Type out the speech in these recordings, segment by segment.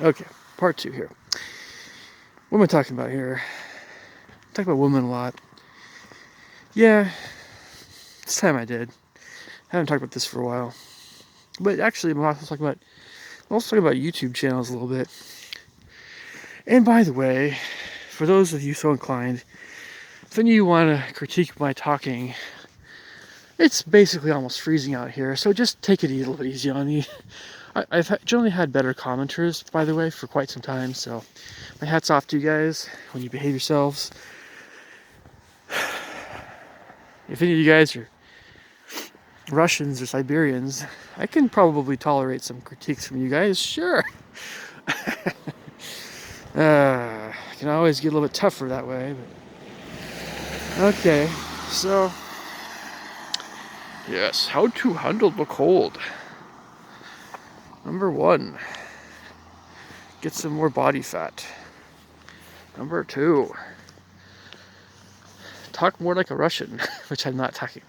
Okay, part two here. What am I talking about here? I talk about women a lot. Yeah, it's time I did. I haven't talked about this for a while. But actually, I'm also talking about YouTube channels a little bit. And by the way, for those of you so inclined, if any of you want to critique my talking, it's basically almost freezing out here, so just take it a little bit easy on me. I've generally had better commenters, by the way, for quite some time, so my hat's off to you guys when you behave yourselves. If any of you guys are Russians or Siberians, I can probably tolerate some critiques from you guys, sure. I can always get a little bit tougher that way, but okay, so yes, how to handle the cold. Number 1, get some more body fat. Number 2, talk more like a Russian, which I'm not talking.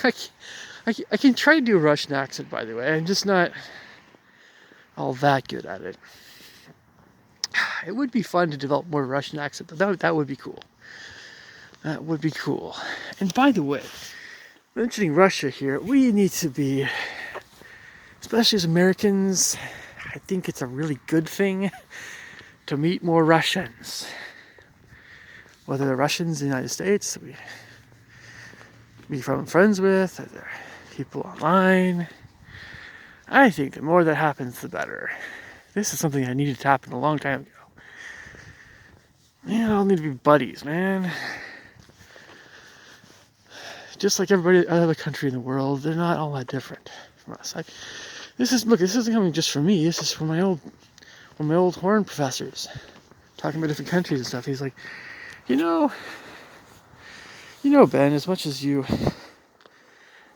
I can try to do a Russian accent, by the way. I'm just not all that good at it. It would be fun to develop more Russian accent. That would be cool. That would be cool. And by the way, mentioning Russia here, we need to be, especially as Americans, I think it's a really good thing to meet more Russians. Whether they're Russians in the United States, we be friends with, or they're people online. I think the more that happens, the better. This is something that needed to happen a long time ago. Man, all need to be buddies, man. Just like everybody other country in the world, they're not all that different from us. This isn't coming just from me. This is from my old horn professors talking about different countries and stuff. He's like, you know, Ben, as much as you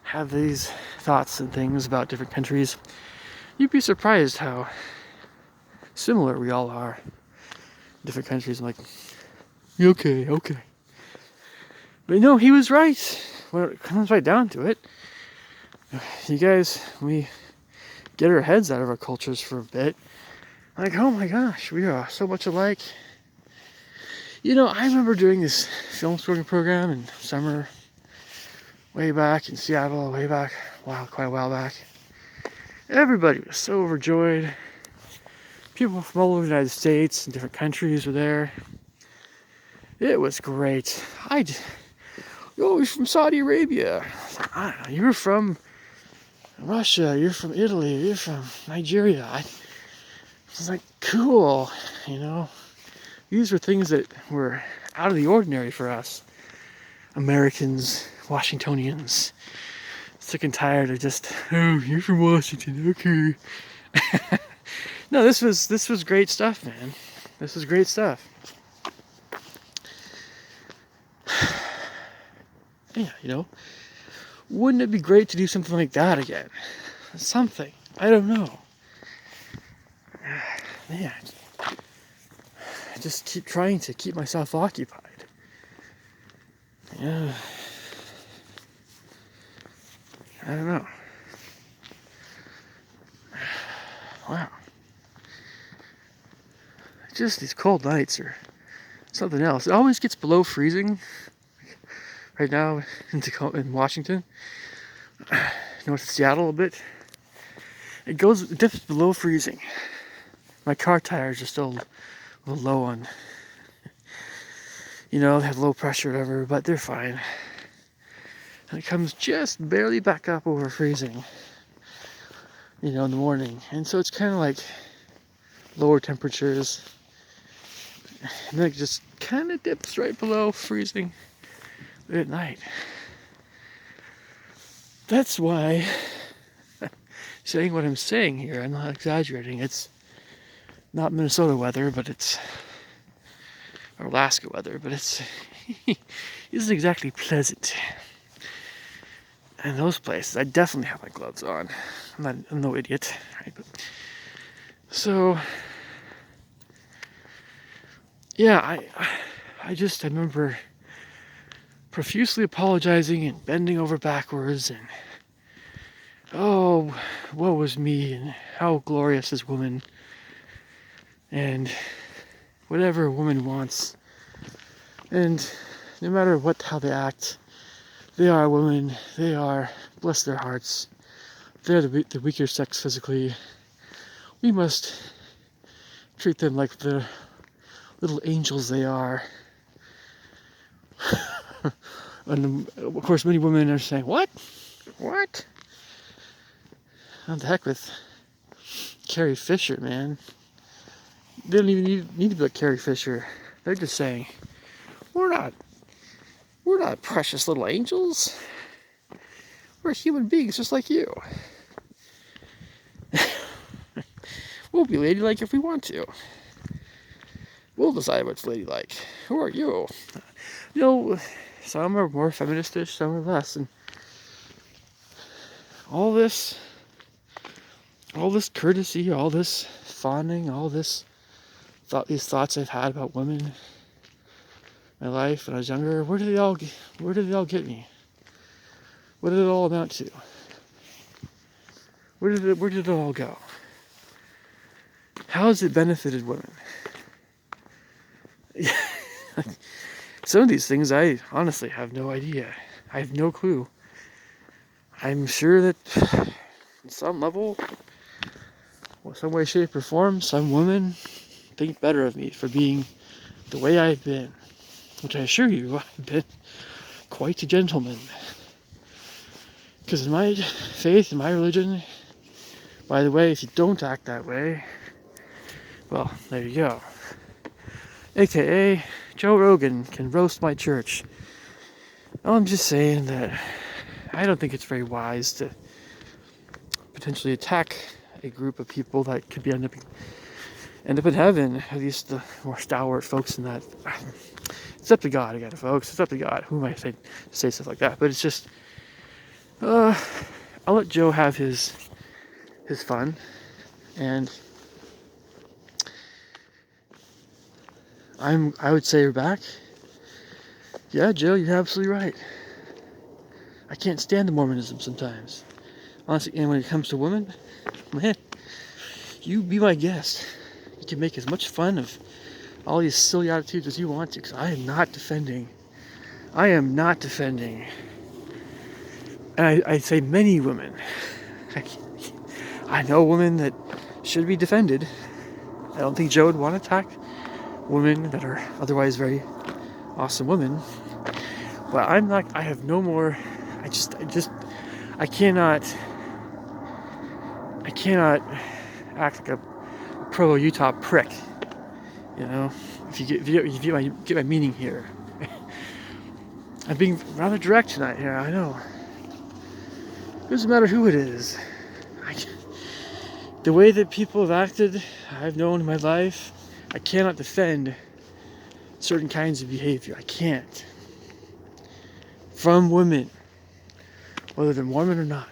have these thoughts and things about different countries, you'd be surprised how similar we all are in different countries. I'm like, okay. But no, he was right. When it comes right down to it, you guys, we get our heads out of our cultures for a bit. Like, oh my gosh, we are so much alike. You know, I remember doing this film scoring program in summer, way back in Seattle, quite a while back. Everybody was so overjoyed. People from all over the United States and different countries were there. It was great. You're from Saudi Arabia. I don't know, you were from Russia, you're from Italy, you're from Nigeria. I was like, cool, you know. These were things that were out of the ordinary for us. Americans, Washingtonians. Sick and tired of just, oh, you're from Washington, okay. No, this was great stuff, man. This was great stuff. Yeah, you know. Wouldn't it be great to do something like that again? Something. I don't know. Man. I just keep trying to keep myself occupied. Yeah. I don't know. Wow. Just these cold nights or something else. It always gets below freezing. Right now in Washington, north of Seattle a bit. It dips below freezing. My car tires are still a little low on, they have low pressure or whatever, but they're fine. And it comes just barely back up over freezing, in the morning. And so it's kind of like lower temperatures. And then it just kind of dips right below freezing at night. That's why, saying what I'm saying here, I'm not exaggerating. It's not Minnesota weather, but it's Alaska weather, but it's isn't exactly pleasant. And those places, I definitely have my gloves on. I'm no idiot, right? So, yeah, I remember profusely apologizing and bending over backwards and, oh, woe was me and how glorious this woman. and whatever a woman wants. And no matter how they act, they are a woman. They are, bless their hearts, they're the weaker sex physically. We must treat them like the little angels they are. And of course, many women are saying, "What? What? What the heck with Carrie Fisher, man? They don't even need to be like Carrie Fisher. They're just saying, we're not precious little angels. We're human beings just like you. We'll be ladylike if we want to. We'll decide what's ladylike. Who are you?" You know, some are more feministish, some are less, and all this courtesy, all this fawning, all these thoughts I've had about women, in my life when I was younger, where did they all get me? What did it all amount to? Where did it all go? How has it benefited women? Some of these things I honestly have no idea. I have no clue. I'm sure that on some level, some way, shape, or form, some women think better of me for being the way I've been, which I assure you, I've been quite a gentleman. Because in my faith, in my religion, by the way, if you don't act that way, well, there you go. AKA, Joe Rogan can roast my church. I'm just saying that I don't think it's very wise to potentially attack a group of people that could end up in heaven, at least the more stalwart folks in that. It's up to God again, folks. It's up to God. Who am I to say stuff like that? But it's just, I'll let Joe have his fun, and I would say you're back. Yeah, Joe, you're absolutely right. I can't stand the Mormonism sometimes. Honestly, and when it comes to women, man, you be my guest. You can make as much fun of all these silly attitudes as you want to, because I am not defending. And I say many women. I know women that should be defended. I don't think Joe would want to attack women that are otherwise very awesome women. But I'm not, I have no more, I cannot act like a pro-Utah prick, you know, if you get my meaning here. I'm being rather direct tonight here, I know. It doesn't matter who it is. The way that people have acted, I've known in my life, I cannot defend certain kinds of behavior. I can't. From women, whether they're Mormon or not.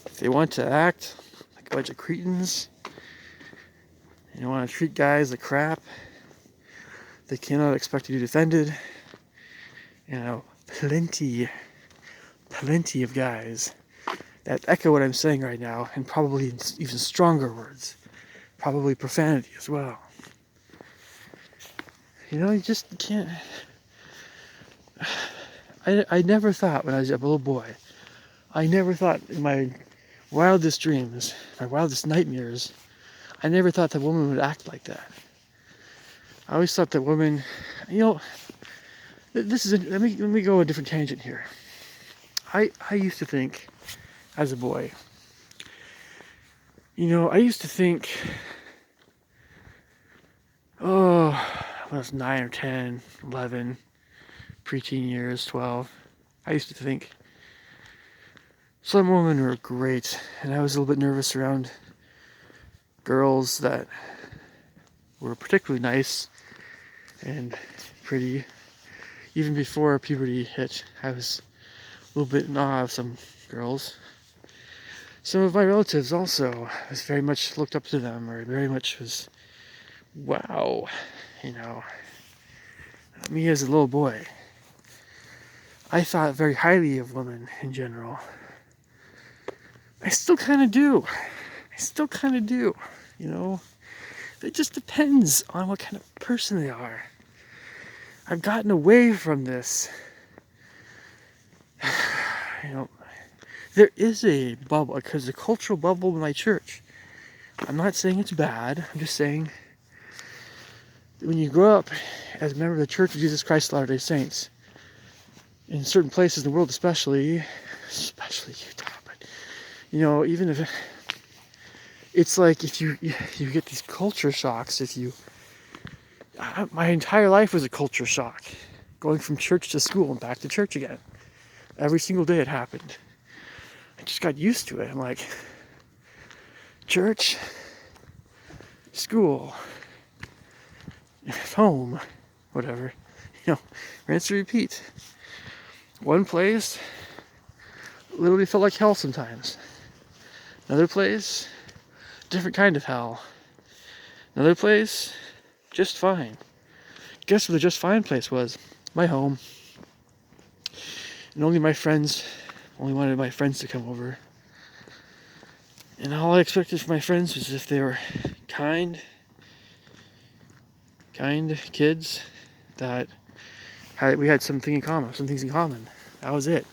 If they want to act like a bunch of cretins, and they want to treat guys like crap, they cannot expect to be defended. You know, plenty of guys that echo what I'm saying right now, and probably even stronger words, probably profanity as well. You know, you just can't. I never thought when I was a little boy, I never thought in my wildest dreams, my wildest nightmares, I never thought that women would act like that. I always thought that women, you know, let me go a different tangent here. I used to think, as a boy, you know, I used to think, when I was 9 or 10, 11, preteen years, 12, I used to think some women were great, and I was a little bit nervous around girls that were particularly nice and pretty. Even before puberty hit, I was a little bit in awe of some girls. Some of my relatives also, I was very much looked up to them, or very much was, wow, you know. Me as a little boy, I thought very highly of women in general. I still kind of do. You know, it just depends on what kind of person they are. I've gotten away from this. You know, there is a bubble, because a cultural bubble in my church. I'm not saying it's bad. I'm just saying when you grow up as a member of the Church of Jesus Christ of Latter-day Saints, in certain places in the world, especially Utah, but you know, even if it's like if you get these culture shocks, my entire life was a culture shock, going from church to school and back to church again. Every single day it happened. I just got used to it. I'm like, church, school, home, whatever, you know, rinse and repeat. One place literally felt like hell sometimes. Another place, different kind of hell. Another place, just fine. Guess what the just fine place was? My home. And only wanted my friends to come over. And all I expected from my friends was if they were kind kids that we had some things in common. That was it.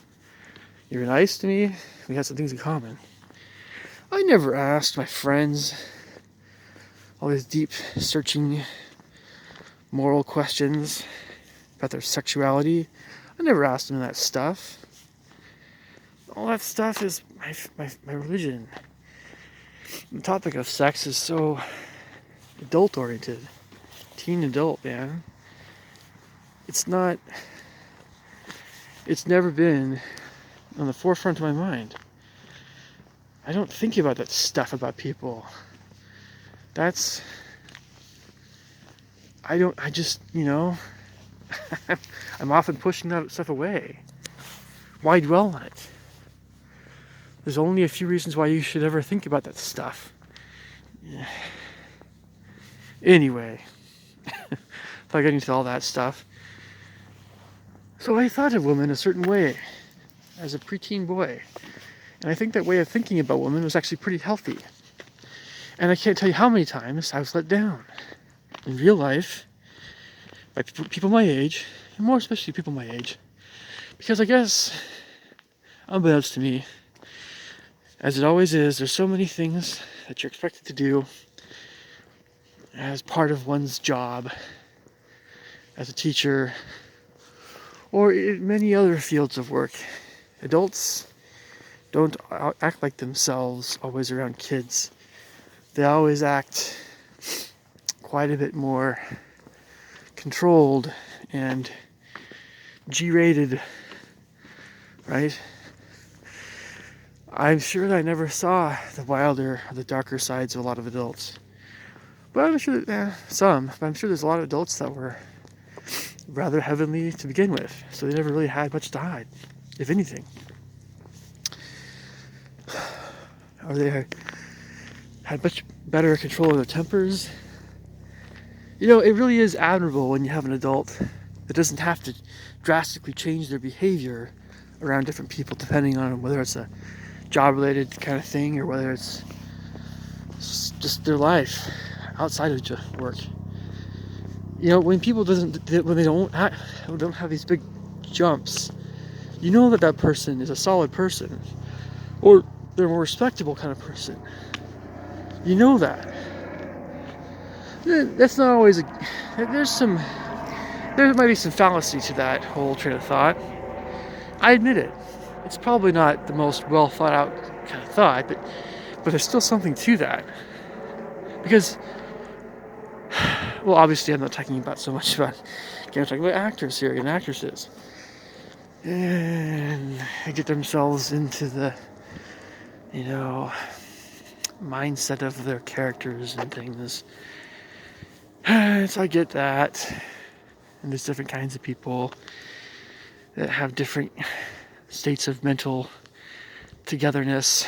You were nice to me, we had some things in common. I never asked my friends all these deep, searching, moral questions about their sexuality. I never asked them that stuff. All that stuff is my religion. The topic of sex is so adult-oriented. Teen adult, man. It's never been on the forefront of my mind. I don't think about that stuff about people. I just, you know, I'm often pushing that stuff away. Why dwell on it? There's only a few reasons why you should ever think about that stuff. Anyway, without getting into all that stuff. So I thought of women a certain way as a preteen boy. And I think that way of thinking about women was actually pretty healthy. And I can't tell you how many times I was let down in real life by people my age, and more especially people my age. Because I guess, unbeknownst to me, as it always is, there's so many things that you're expected to do as part of one's job as a teacher or in many other fields of work. Adults don't act like themselves always around kids. They always act quite a bit more controlled and G-rated, right? I'm sure that I never saw the wilder or the darker sides of a lot of adults. But I'm sure but I'm sure there's a lot of adults that were rather heavenly to begin with. So they never really had much to hide, if anything. Or they had much better control of their tempers. You know, it really is admirable when you have an adult that doesn't have to drastically change their behavior around different people, depending on whether it's a job-related kind of thing or whether it's just their life outside of work. You know, when people don't have these big jumps, you know that person is a solid person, or they're a more respectable kind of person. You know that. That's not always there might be some fallacy to that whole train of thought. I admit it. It's probably not the most well thought out kind of thought, but there's still something to that. Because, well, obviously I'm not talking about so much about, I'm talking about actors here and actresses. And they get themselves into the, you know, mindset of their characters and things. So I get that. And there's different kinds of people that have different states of mental togetherness.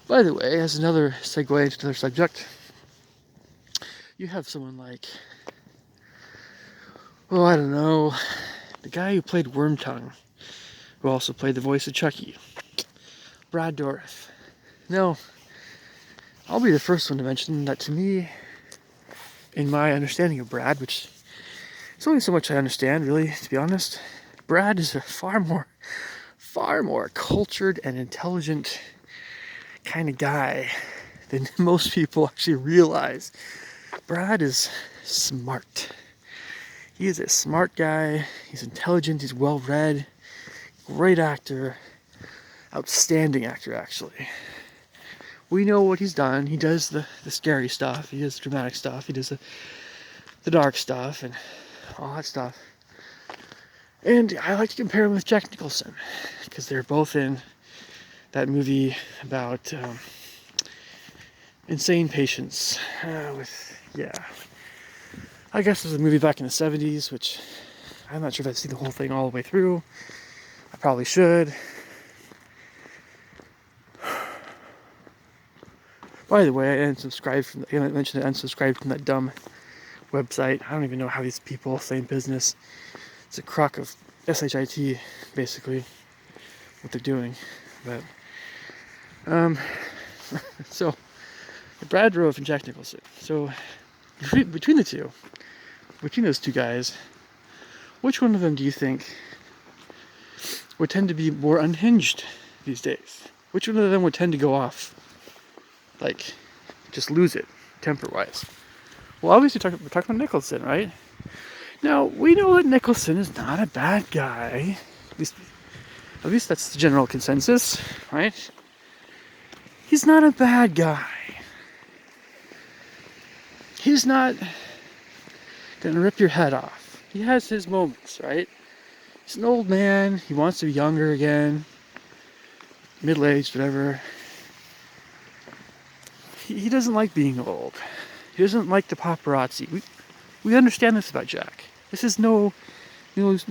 By the way, as another segue into another subject, you have someone like, well, I don't know, the guy who played Wormtongue, who also played the voice of Chucky. Brad Dourif. Now, I'll be the first one to mention that to me, in my understanding of Brad, which it's only so much I understand, really, to be honest, Brad is a far more cultured and intelligent kind of guy than most people actually realize. Brad is smart. He is a smart guy. He's intelligent. He's well-read. Great actor. Outstanding actor, actually. We know what he's done. He does the scary stuff. He does the dramatic stuff. He does the dark stuff and all that stuff. And I like to compare him with Jack Nicholson because they're both in that movie about insane patients. I guess it was a movie back in the 70s, which I'm not sure if I've seen the whole thing all the way through. I probably should. By the way, I mentioned I unsubscribed from that dumb website. I don't even know how these people stay in business. It's a crock of shit, basically, what they're doing. But so Brad Dourif and Jack Nicholson. So between those two guys, which one of them do you think would tend to be more unhinged these days? Which one of them would tend to go off? Like, just lose it, temper-wise. Well, obviously we're talking about Nicholson, right? Now, we know that Nicholson is not a bad guy. At least that's the general consensus, right? He's not a bad guy. He's not gonna rip your head off. He has his moments, right? He's an old man. He wants to be younger again. Middle-aged, whatever. He doesn't like being old. He doesn't like the paparazzi. We understand this about Jack. This is no news.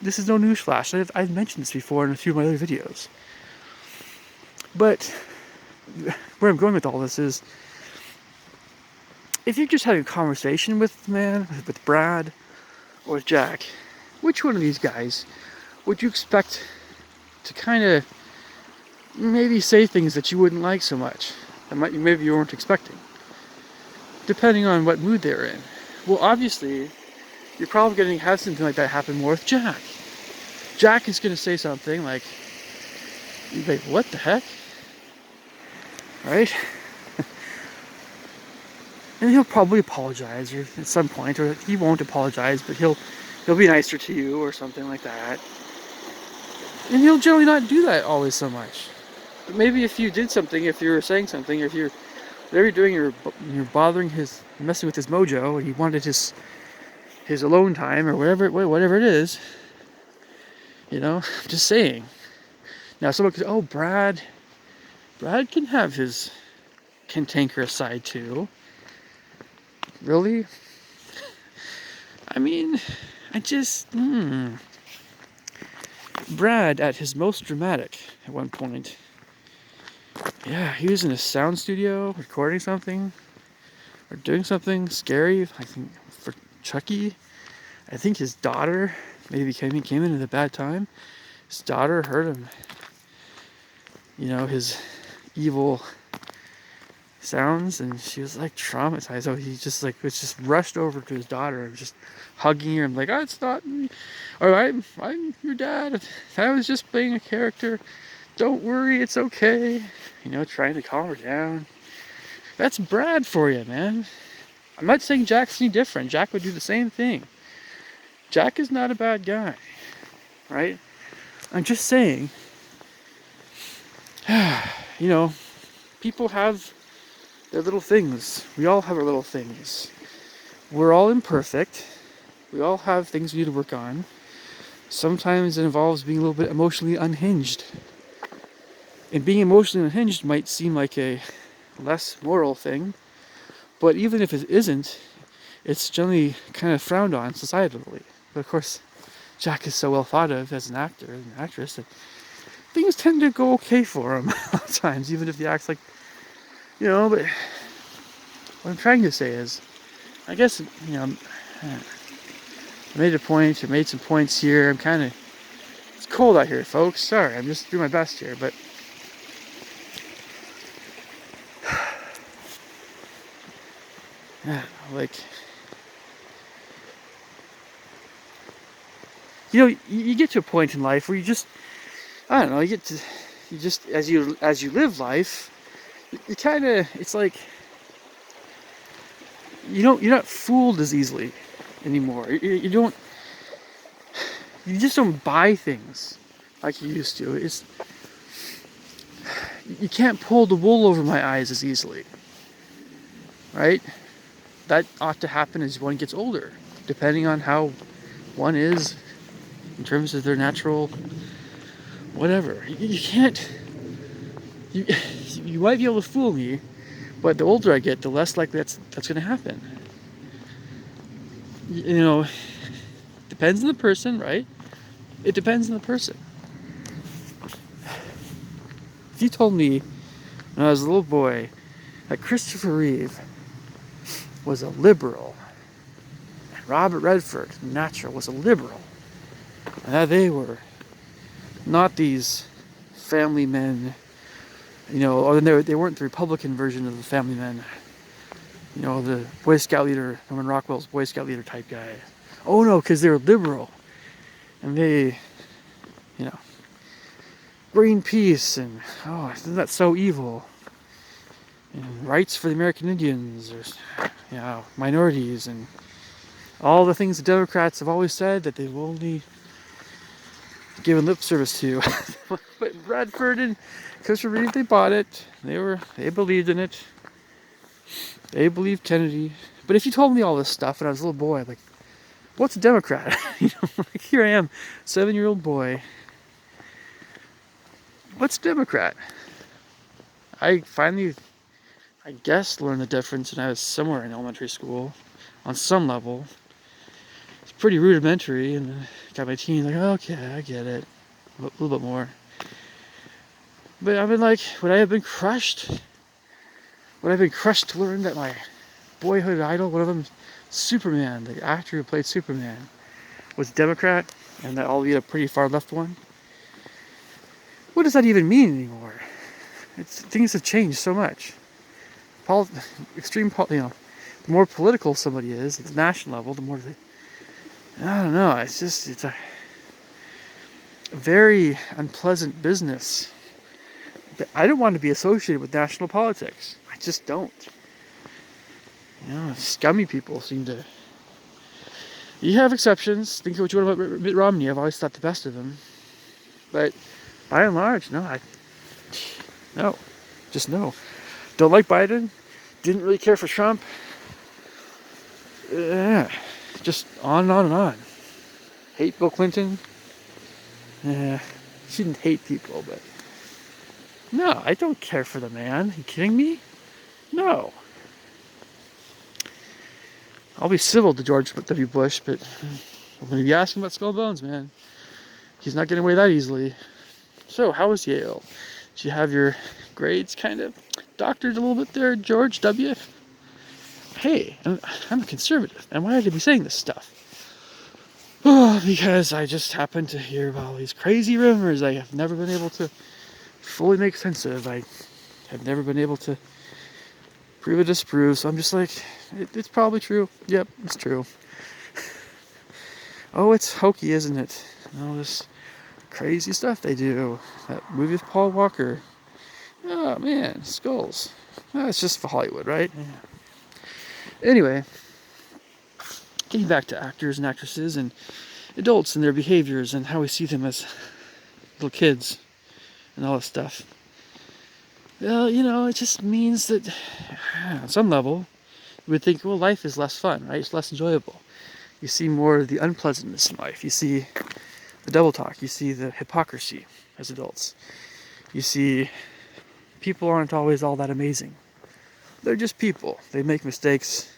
This is no newsflash. I've mentioned this before in a few of my other videos. But where I'm going with all this is, if you're just having a conversation with the man, with Brad or with Jack, which one of these guys would you expect to kind of maybe say things that you wouldn't like so much? Maybe you weren't expecting, depending on what mood they're in. Well, obviously, you're probably going to have something like that happen more with Jack. Jack is going to say something like, what the heck? Right? And he'll probably apologize at some point, or he won't apologize, but he'll be nicer to you or something like that. And he'll generally not do that always so much. But maybe if you did something, if you were saying something, or if whatever you're doing, you're bothering messing with his mojo, and he wanted his alone time, or whatever it is, I'm just saying. Now someone could say, oh, Brad can have his cantankerous side too. Really? I mean, Brad at his most dramatic at one point. Yeah, he was in a sound studio recording something or doing something scary, I think, for Chucky. I think his daughter maybe came in at a bad time. His daughter heard him, his evil sounds, and she was like traumatized. So he was just rushed over to his daughter and just hugging her and like, oh, it's not me. Or I'm your dad. I was just playing a character. Don't worry, it's okay. Trying to calm her down. That's Brad for you, man. I'm not saying Jack's any different. Jack would do the same thing. Jack is not a bad guy, right? I'm just saying, people have their little things. We all have our little things. We're all imperfect. We all have things we need to work on. Sometimes it involves being a little bit emotionally unhinged. And being emotionally unhinged might seem like a less moral thing, but even if it isn't, it's generally kind of frowned on societally. But of course, Jack is so well thought of as an actor and an actress that things tend to go okay for him a lot of times, even if he acts like, but what I'm trying to say is, I guess, I made some points here. It's cold out here, folks. Sorry, I'm just doing my best here, but like, you get to a point in life where I don't know, you just, as you live life, you kind of, it's like, you're not fooled as easily anymore. You just don't buy things like you used to. You can't pull the wool over my eyes as easily, right? That ought to happen as one gets older, depending on how one is in terms of their natural whatever. You can't. You you might be able to fool me, but the older I get, the less likely that's going to happen. You know, depends on the person, right? It depends on the person. If you told me when I was a little boy that Christopher Reeve was a liberal, and Robert Redford, natural, was a liberal, and that they were not these family men, or they weren't the Republican version of the family men, the Boy Scout leader, Norman Rockwell's Boy Scout leader type guy. Oh no, because they were liberal, and they, you know, Greenpeace, and isn't that so evil? And rights for the American Indians, or minorities, and all the things the Democrats have always said that they've only given lip service to. But Bradford and Christopher Reeve, they bought it. They believed in it. They believed Kennedy. But if you told me all this stuff when I was a little boy, like, what's a Democrat? Like, here I am, 7-year-old boy. What's a Democrat? I finally, I guess, learned the difference when I was somewhere in elementary school, on some level. It's pretty rudimentary, and then got my teens like, okay, I get it, a little bit more. But I've been like, would I have been crushed? Would I have been crushed to learn that my boyhood idol, one of them, Superman, the actor who played Superman, was a Democrat, and that albeit a pretty far left one? What does that even mean anymore? Things have changed so much. The more political somebody is at the national level, the more I don't know. It's a very unpleasant business. I don't want to be associated with national politics. I just don't. Scummy people seem to. You have exceptions. Think of what you want about Mitt Romney. I've always thought the best of him, but by and large, no. Just no. Don't like Biden. Didn't really care for Trump. Just on and on and on. Hate Bill Clinton. Shouldn't hate people, but no, I don't care for the man. Are you kidding me? No. I'll be civil to George W. Bush, but I'm going to be asking about Skull Bones, man. He's not getting away that easily. So, how was Yale? Did you have your grades kind of doctored a little bit there, George W.? Hey, I'm a conservative, and why would I be saying this stuff? Oh, because I just happened to hear about all these crazy rumors I have never been able to fully make sense of. I have never been able to prove or disprove, so I'm just like, it's probably true. Yep, it's true. Oh, it's hokey, isn't it? All this crazy stuff they do. That movie with Paul Walker. Oh, man, skulls. It's just for Hollywood, right? Yeah. Anyway, getting back to actors and actresses and adults and their behaviors and how we see them as little kids and all this stuff. Well, it just means that on some level, you would think, well, life is less fun, right? It's less enjoyable. You see more of the unpleasantness in life. You see the double talk. You see the hypocrisy as adults. You see people aren't always all that amazing. They're just people. They make mistakes.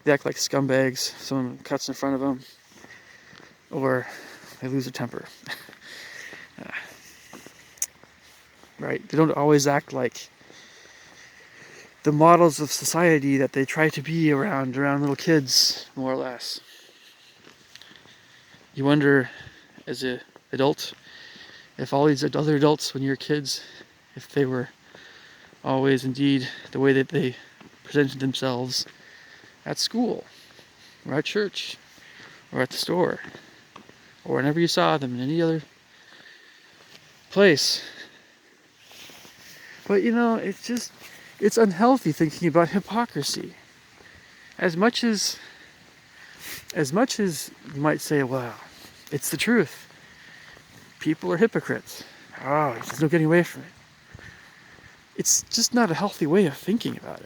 They act like scumbags. Someone cuts in front of them. Or they lose their temper. Right? They don't always act like the models of society that they try to be around little kids, more or less. You wonder, as an adult, if all these other adults, when you were kids, if they were always indeed the way that they presented themselves at school, or at church, or at the store, or whenever you saw them in any other place. But it's unhealthy thinking about hypocrisy. As much as you might say, well, it's the truth. People are hypocrites. Oh, there's no getting away from it. It's just not a healthy way of thinking about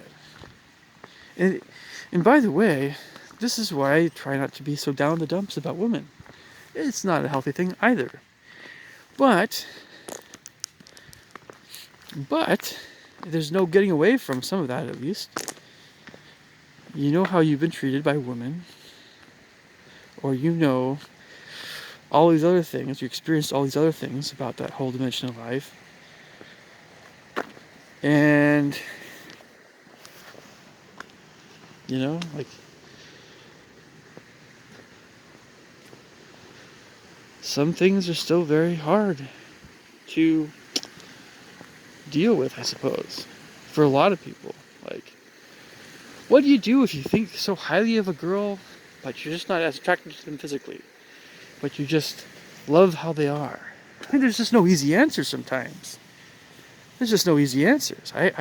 it. And by the way, this is why I try not to be so down in the dumps about women. It's not a healthy thing either. But there's no getting away from some of that, at least. You know how you've been treated by women, or all these other things, you experienced all these other things about that whole dimension of life. And, some things are still very hard to deal with, I suppose, for a lot of people. Like, what do you do if you think so highly of a girl, but you're just not as attracted to them physically, but you just love how they are? I mean, there's just no easy answer sometimes. There's just no easy answers. I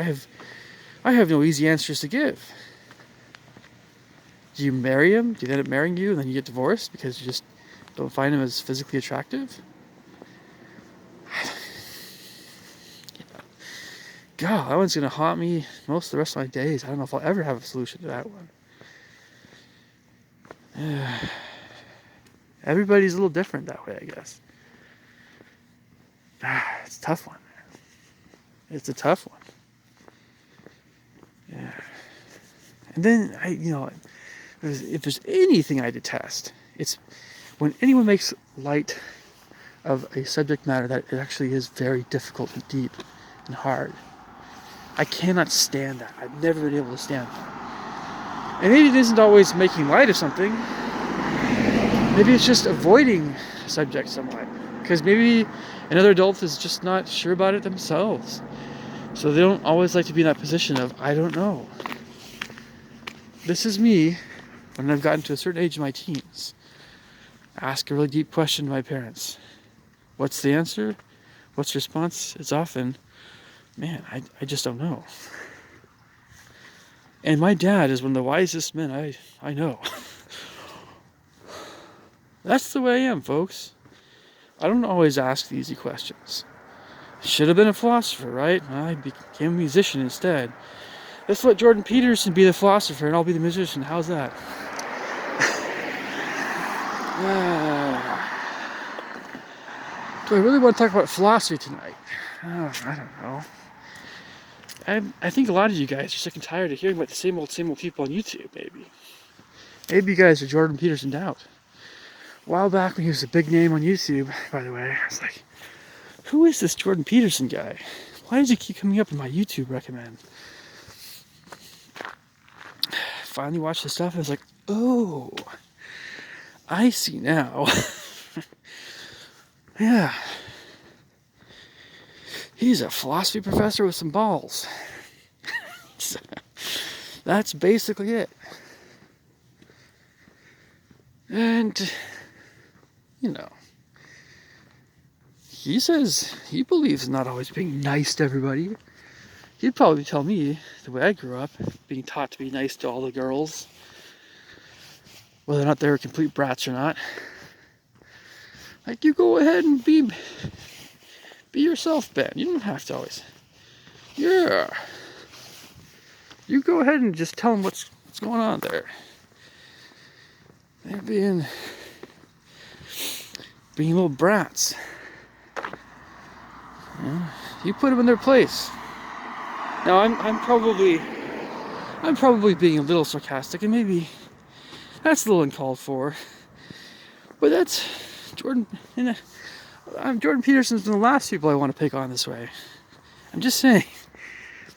have no easy answers to give. Do you marry him? Do you end up marrying you and then you get divorced because you just don't find him as physically attractive? God, that one's going to haunt me most of the rest of my days. I don't know if I'll ever have a solution to that one. Everybody's a little different that way, I guess. It's a tough one. It's a tough one. Yeah. And then, if there's anything I detest, it's when anyone makes light of a subject matter that it actually is very difficult and deep and hard. I cannot stand that. I've never been able to stand that. And maybe it isn't always making light of something. Maybe it's just avoiding a subject somewhat. Because maybe another adult is just not sure about it themselves. So they don't always like to be in that position of, I don't know. This is me when I've gotten to a certain age in my teens. Ask a really deep question to my parents. What's the answer? What's the response? It's often, man, I just don't know. And my dad is one of the wisest men I know. That's the way I am, folks. I don't always ask the easy questions. Should have been a philosopher, right? I became a musician instead. Let's let Jordan Peterson be the philosopher and I'll be the musician. How's that? Do I really want to talk about philosophy tonight? I don't know. I think a lot of you guys are sick and tired of hearing about the same old people on YouTube, maybe. Maybe you guys are Jordan Peterson out. A while back when he was a big name on YouTube, by the way, I was like, who is this Jordan Peterson guy? Why does he keep coming up in my YouTube recommend? Finally watched his stuff and I was like, oh, I see now. Yeah. He's a philosophy professor with some balls. That's basically it. And, he says he believes in not always being nice to everybody. He'd probably tell me, the way I grew up, being taught to be nice to all the girls, whether or not they were complete brats or not. Like, you go ahead and be yourself, Ben. You don't have to always. Yeah. You go ahead and just tell them what's going on there. They're being little brats. You put them in their place. Now I'm probably being a little sarcastic, and maybe that's a little uncalled for. But that's Jordan. Jordan Peterson's been the last people I want to pick on this way. I'm just saying.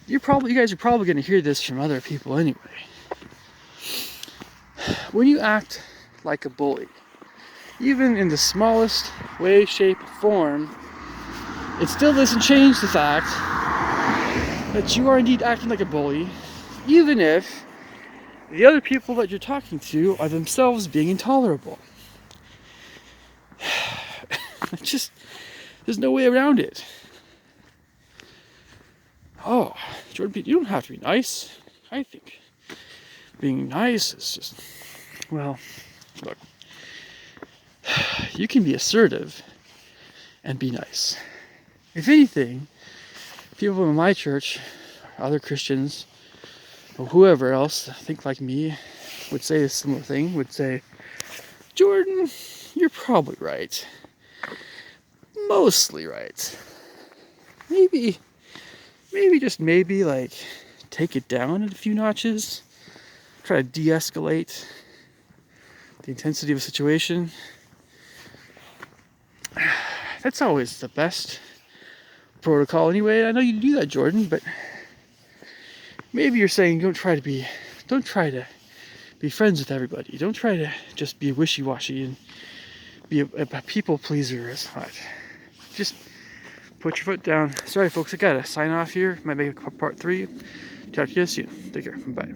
You guys are probably going to hear this from other people anyway. When you act like a bully, even in the smallest way, shape, or form, it still doesn't change the fact that you are indeed acting like a bully, even if the other people that you're talking to are themselves being intolerable. Just, there's no way around it. Oh, Jordan, you don't have to be nice. I think being nice is just, well, look, you can be assertive and be nice. If anything, people in my church, other Christians, or whoever else think like me, would say a similar thing, would say, Jordan, you're probably right. Mostly right. Maybe just maybe, like, take it down a few notches. Try to de-escalate the intensity of a situation. That's always the best protocol anyway. I know you do that, Jordan, but maybe you're saying don't try to be friends with everybody. Don't try to just be wishy-washy and be a people pleaser as much. Just put your foot down. Sorry, folks, I gotta sign off here. Might make a part 3. Talk to you soon. Take care. Bye.